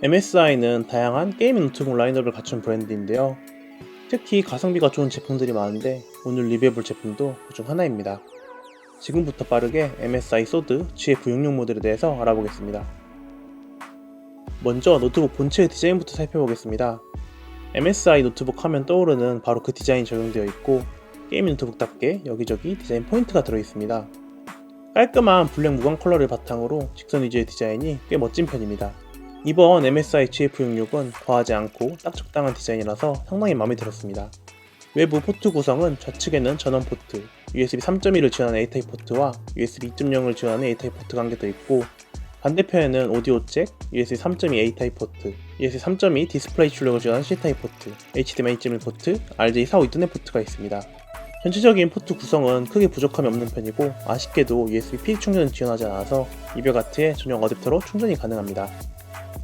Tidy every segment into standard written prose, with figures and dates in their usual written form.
MSI는 다양한 게이밍 노트북 라인업을 갖춘 브랜드인데요. 특히 가성비가 좋은 제품들이 많은데 오늘 리뷰해볼 제품도 그중 하나입니다. 지금부터 빠르게 MSI 소드 GF66 모델에 대해서 알아보겠습니다. 먼저 노트북 본체의 디자인부터 살펴보겠습니다. MSI 노트북 하면 떠오르는 바로 그 디자인이 적용되어 있고 게이밍 노트북답게 여기저기 디자인 포인트가 들어있습니다. 깔끔한 블랙 무광 컬러를 바탕으로 직선 위주의 디자인이 꽤 멋진 편입니다. 이번 MSI GF66은 과하지 않고 딱 적당한 디자인이라서 상당히 마음에 들었습니다. 외부 포트 구성은 좌측에는 전원 포트, USB 3.1을 지원하는 A타입 포트와 USB 2.0을 지원하는 A타입 포트가 한 개 더 있고, 반대편에는 오디오 잭, USB 3.2 A타입 포트, USB 3.2 디스플레이 출력을 지원하는 C타입 포트, HDMI 2.1 포트, RJ45 이더넷 포트가 있습니다. 전체적인 포트 구성은 크게 부족함이 없는 편이고, 아쉽게도 USB-P 충전을 지원하지 않아서 이별같이 전용 어댑터로 충전이 가능합니다.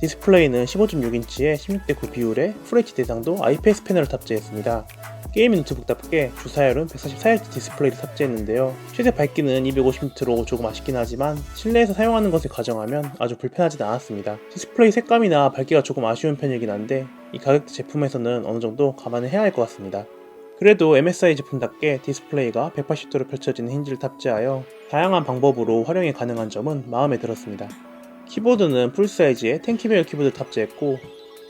디스플레이는 15.6인치의 16:9 비율의 FHD 대상도 IPS 패널을 탑재했습니다. 게이밍 노트북답게 주사율은 144Hz 디스플레이를 탑재했는데요. 최대 밝기는 250니트로 조금 아쉽긴 하지만 실내에서 사용하는 것을 가정하면 아주 불편하진 않았습니다. 디스플레이 색감이나 밝기가 조금 아쉬운 편이긴 한데 이 가격대 제품에서는 어느정도 감안을 해야 할 것 같습니다. 그래도 MSI 제품답게 디스플레이가 180도로 펼쳐지는 힌지를 탑재하여 다양한 방법으로 활용이 가능한 점은 마음에 들었습니다. 키보드는 풀사이즈의 텐키베어 키보드를 탑재했고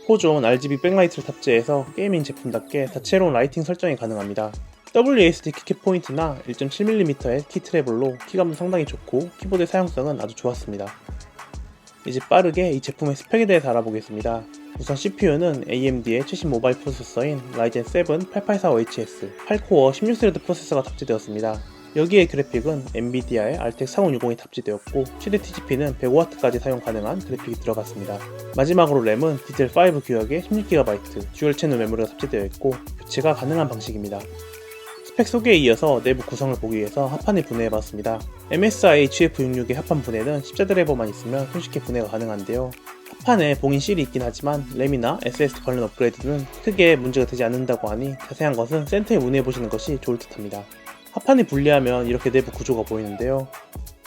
4존 RGB 백라이트를 탑재해서 게이밍 제품답게 다채로운 라이팅 설정이 가능합니다. WASD 키캡 포인트나 1.7mm의 키 트래블로 키감도 상당히 좋고 키보드의 사용성은 아주 좋았습니다. 이제 빠르게 이 제품의 스펙에 대해서 알아보겠습니다. 우선 CPU는 AMD의 최신 모바일 프로세서인 라이젠 7 8845HS 8코어 16스레드 프로세서가 탑재되었습니다. 여기에 그래픽은 엔비디아의 RTX 4060이 탑재되었고 최대 TGP는 105W까지 사용 가능한 그래픽이 들어갔습니다. 마지막으로 램은 DDR5 규격의 16GB 듀얼 채널 메모리가 탑재되어 있고 교체가 가능한 방식입니다. 스펙 소개에 이어서 내부 구성을 보기 위해서 합판을 분해해봤습니다. MSI GF66의 합판 분해는 십자 드라이버만 있으면 손쉽게 분해가 가능한데요. 합판에 봉인 실이 있긴 하지만 램이나 SSD 관련 업그레이드는 크게 문제가 되지 않는다고 하니 자세한 것은 센터에 문의해보시는 것이 좋을 듯합니다. 합판이 분리하면 이렇게 내부 구조가 보이는데요.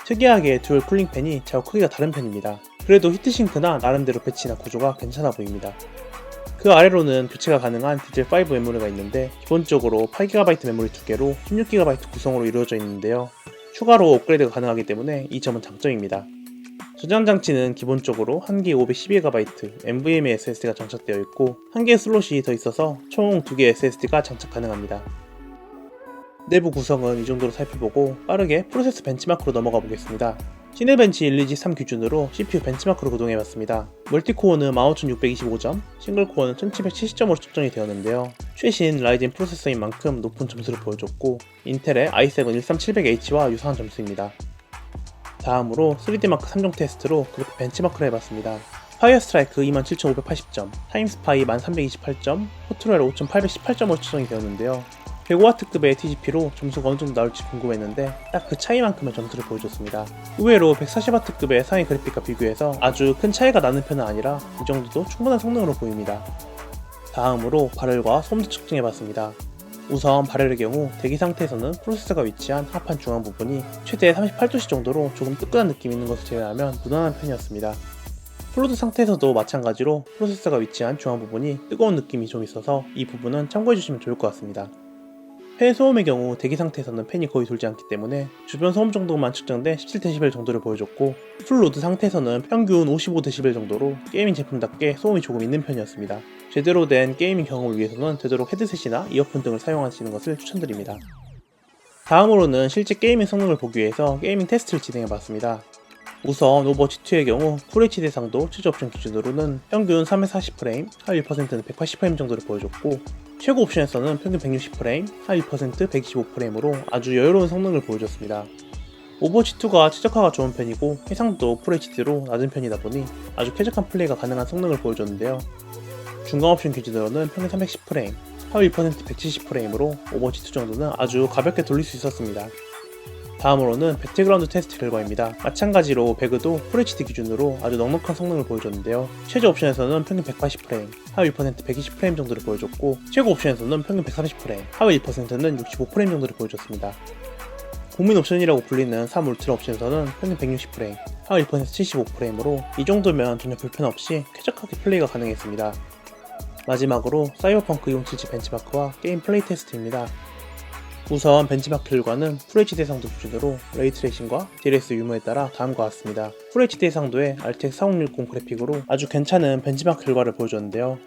특이하게 듀얼 쿨링팬이 좌우 크기가 다른 편입니다. 그래도 히트싱크나 나름대로 배치나 구조가 괜찮아 보입니다. 그 아래로는 교체가 가능한 DDR5 메모리가 있는데 기본적으로 8GB 메모리 2개로 16GB 구성으로 이루어져 있는데요. 추가로 업그레이드가 가능하기 때문에 이 점은 장점입니다. 저장 장치는 기본적으로 1기에 512GB NVMe SSD가 장착되어 있고 1개의 슬롯이 더 있어서 총 2개의 SSD가 장착 가능합니다. 내부 구성은 이 정도로 살펴보고 빠르게 프로세스 벤치마크로 넘어가 보겠습니다. 시네벤치 123 기준으로 CPU 벤치마크로 구동해봤습니다. 멀티코어는 15625점, 싱글코어는 1770점으로 측정이 되었는데요. 최신 라이젠 프로세서인 만큼 높은 점수를 보여줬고 인텔의 i7 13700H와 유사한 점수입니다. 다음으로 3D마크 3종 테스트로 그렇게 벤치마크를 해봤습니다. 파이어스트라이크 27580점, 타임스파이 1328점, 포트로엘 5818점으로 측정이 되었는데요. 105W급의 TGP로 점수가 어느정도 나올지 궁금했는데 딱 그 차이만큼의 점수를 보여줬습니다. 의외로 140W급의 상위 그래픽과 비교해서 아주 큰 차이가 나는 편은 아니라 이 정도도 충분한 성능으로 보입니다. 다음으로 발열과 소음도 측정해봤습니다. 우선 발열의 경우 대기 상태에서는 프로세서가 위치한 합판 중앙 부분이 최대 38도씨 정도로 조금 뜨끈한 느낌이 있는 것을 제외하면 무난한 편이었습니다. 플로드 상태에서도 마찬가지로 프로세서가 위치한 중앙 부분이 뜨거운 느낌이 좀 있어서 이 부분은 참고해주시면 좋을 것 같습니다. 폐 소음의 경우 대기 상태에서는 팬이 거의 돌지 않기 때문에 주변 소음 정도만 측정돼 17dB 정도를 보여줬고 풀로드 상태에서는 평균 55dB 정도로 게이밍 제품답게 소음이 조금 있는 편이었습니다. 제대로 된 게이밍 경험을 위해서는 되도록 헤드셋이나 이어폰 등을 사용하시는 것을 추천드립니다. 다음으로는 실제 게이밍 성능을 보기 위해서 게이밍 테스트를 진행해봤습니다. 우선 오버워치2의 경우 FHD 대상도 최저 옵션 기준으로는 평균 340프레임, 하위 1%는 180프레임 정도를 보여줬고 최고 옵션에서는 평균 160프레임, 하위 125프레임으로 아주 여유로운 성능을 보여줬습니다. 오버워치2가 최적화가 좋은 편이고 해상도 FHD로 낮은 편이다 보니 아주 쾌적한 플레이가 가능한 성능을 보여줬는데요. 중간 옵션 기준으로는 평균 310프레임, 하위 1% 170프레임으로 오버워치2 정도는 아주 가볍게 돌릴 수 있었습니다. 다음으로는 배틀그라운드 테스트 결과입니다. 마찬가지로 배그도 FHD 기준으로 아주 넉넉한 성능을 보여줬는데요. 최저 옵션에서는 평균 180프레임, 하위 1% 120프레임 정도를 보여줬고 최고 옵션에서는 평균 130프레임, 하위 1%는 65프레임 정도를 보여줬습니다. 고민 옵션이라고 불리는 3 울트라 옵션에서는 평균 160프레임, 하위 1% 75프레임으로 이 정도면 전혀 불편 없이 쾌적하게 플레이가 가능했습니다. 마지막으로 사이버펑크 2077 벤치마크와 게임 플레이 테스트입니다. 우선 벤치마크 결과는 FHD 해상도 기준으로 레이트레이싱과 DLSS 유무에 따라 다음과 같습니다. FHD 해상도의 RTX 4060 그래픽으로 아주 괜찮은 벤치마크 결과를 보여줬는데요.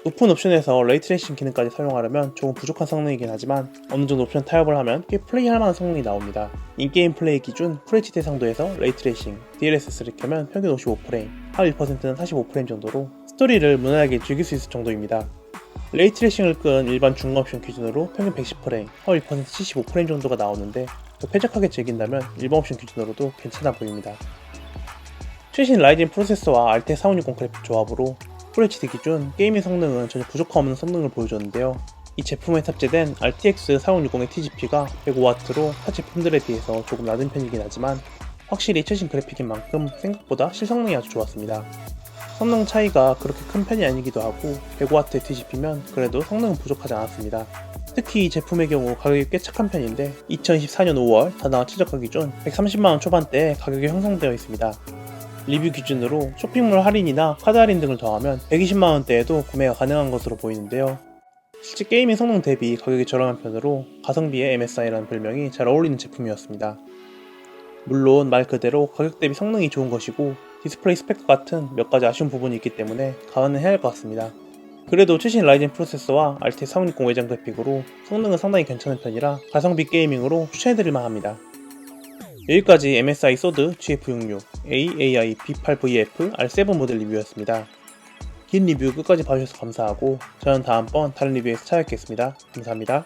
높은 옵션에서 레이트레이싱 기능까지 사용하려면 조금 부족한 성능이긴 하지만 어느정도 옵션 타협을 하면 꽤 플레이할 만한 성능이 나옵니다. 인게임 플레이 기준 FHD 해상도에서 레이트레이싱, DLSS를 켜면 평균 55프레임, 하위 1%는 45프레임 정도로 스토리를 무난하게 즐길 수 있을 정도입니다. 레이트레이싱을 끈 일반 중간 옵션 기준으로 평균 110프레임, 하위 1% 75프레임 정도가 나오는데 더 쾌적하게 즐긴다면 일반 옵션 기준으로도 괜찮아 보입니다. 최신 라이젠 프로세서와 RTX 4060 그래픽 조합으로 FHD 기준 게이밍 성능은 전혀 부족함 없는 성능을 보여줬는데요. 이 제품에 탑재된 RTX 4060의 TGP가 105W로 타 제품들에 비해서 조금 낮은 편이긴 하지만 확실히 최신 그래픽인 만큼 생각보다 실성능이 아주 좋았습니다. 성능 차이가 그렇게 큰 편이 아니기도 하고 105W의 TGP면 그래도 성능은 부족하지 않았습니다. 특히 이 제품의 경우 가격이 꽤 착한 편인데 2024년 5월 다나와 최저가 기준 130만원 초반대에 가격이 형성되어 있습니다. 리뷰 기준으로 쇼핑몰 할인이나 카드 할인 등을 더하면 120만원대에도 구매가 가능한 것으로 보이는데요. 실제 게이밍 성능 대비 가격이 저렴한 편으로 가성비의 MSI라는 별명이 잘 어울리는 제품이었습니다. 물론 말 그대로 가격 대비 성능이 좋은 것이고 디스플레이 스펙과 같은 몇 가지 아쉬운 부분이 있기 때문에 감안은 해야 할 것 같습니다. 그래도 최신 라이젠 프로세서와 RTX 4060 외장 그래픽으로 성능은 상당히 괜찮은 편이라 가성비 게이밍으로 추천해드릴만 합니다. 여기까지 MSI 소드 GF66, AAI B8VF R7 모델 리뷰였습니다. 긴 리뷰 끝까지 봐주셔서 감사하고 저는 다음번 다른 리뷰에서 찾아뵙겠습니다. 감사합니다.